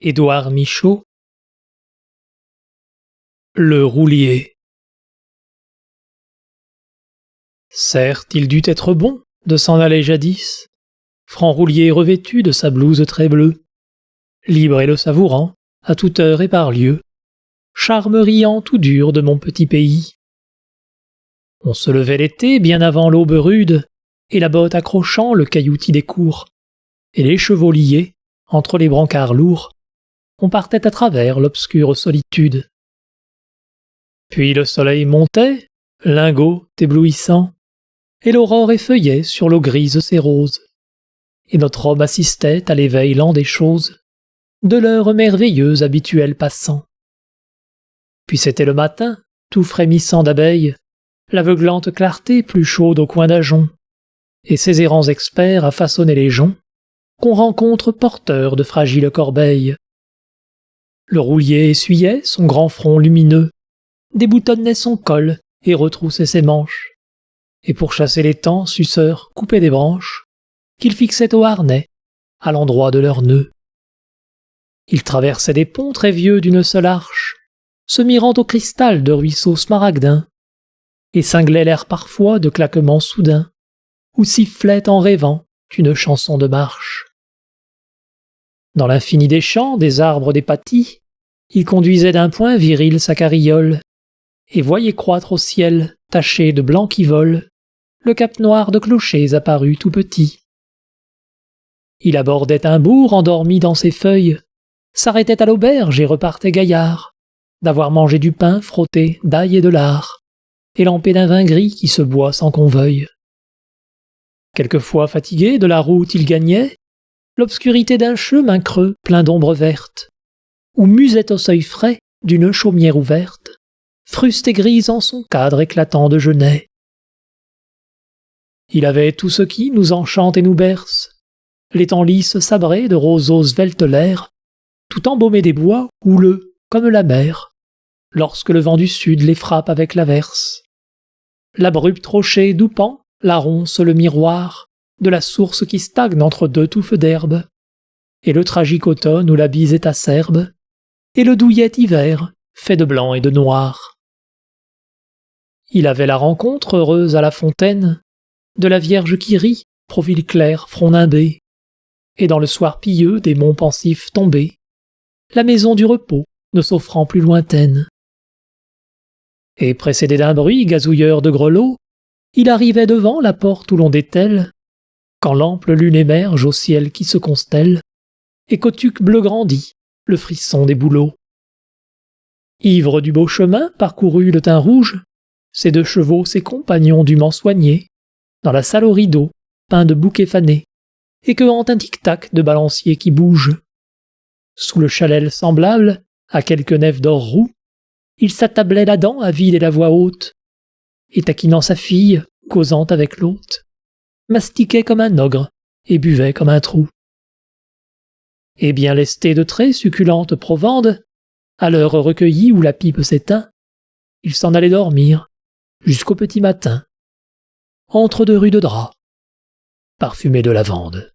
Édouard Michaud. Le roulier. Certes, il dut être bon de s'en aller jadis, franc roulier revêtu de sa blouse très bleue, libre et le savourant, à toute heure et par lieu, charme riant tout dur de mon petit pays. On se levait l'été bien avant l'aube rude, et la botte accrochant le cailloutis des cours, et les chevaux liés, entre les brancards lourds, on partait à travers l'obscure solitude. Puis le soleil montait, lingot éblouissant, et l'aurore effeuillait sur l'eau grise ses roses, et notre homme assistait à l'éveil lent des choses, de l'heure merveilleuse habituelle passant. Puis c'était le matin, tout frémissant d'abeilles, l'aveuglante clarté plus chaude au coin d'ajonc, et ces errants experts à façonner les joncs, qu'on rencontre porteurs de fragiles corbeilles. Le roulier essuyait son grand front lumineux, déboutonnait son col et retroussait ses manches, et pour chasser les temps suceurs coupait des branches, qu'il fixait au harnais, à l'endroit de leurs nœuds. Il traversait des ponts très vieux d'une seule arche, se mirant au cristal de ruisseaux smaragdins, et cinglait l'air parfois de claquements soudains, ou sifflait en rêvant une chanson de marche. Dans l'infini des champs, des arbres, des pâtis, il conduisait d'un point viril sa carriole, et voyait croître au ciel, taché de blanc qui vole, le cap noir de clochers apparus tout petits. Il abordait un bourg endormi dans ses feuilles, s'arrêtait à l'auberge et repartait gaillard, d'avoir mangé du pain frotté d'ail et de lard, et lampé d'un vin gris qui se boit sans qu'on veuille. Quelquefois fatigué de la route il gagnait l'obscurité d'un chemin creux plein d'ombres vertes, où musait au seuil frais d'une chaumière ouverte, fruste et grise en son cadre éclatant de genêt. Il avait tout ce qui nous enchante et nous berce, l'étang lisse sabré de roseaux sveltelaires, tout embaumé des bois houleux comme la mer, lorsque le vent du sud les frappe avec l'averse. L'abrupt rocher d'Oupan, la ronce, le miroir de la source qui stagne entre deux touffes d'herbe, et le tragique automne où la bise est acerbe, et le douillet hiver fait de blanc et de noir. Il avait la rencontre heureuse à la fontaine de la Vierge qui rit, profil clair, front nimbé, et dans le soir pieux des monts pensifs tombés, la maison du repos ne s'offrant plus lointaine. Et précédé d'un bruit gazouilleur de grelots, il arrivait devant la porte où l'on dételle, quand l'ample lune émerge au ciel qui se constelle, et qu'au tuc bleu grandit le frisson des bouleaux. Ivre du beau chemin parcouru le teint rouge, ses deux chevaux, ses compagnons dûment soignés, dans la salle aux rideaux, peints de bouquets fanés, et que hante un tic-tac de balancier qui bouge. Sous le chalel semblable à quelque nef d'or roux, il s'attablait la dent avide et la voix haute, et taquinant sa fille, causant avec l'hôte, mastiquait comme un ogre et buvait comme un trou. Et bien lesté de très succulentes provandes, à l'heure recueillie où la pipe s'éteint, il s'en allait dormir jusqu'au petit matin, entre deux rues de drap, parfumées de lavande.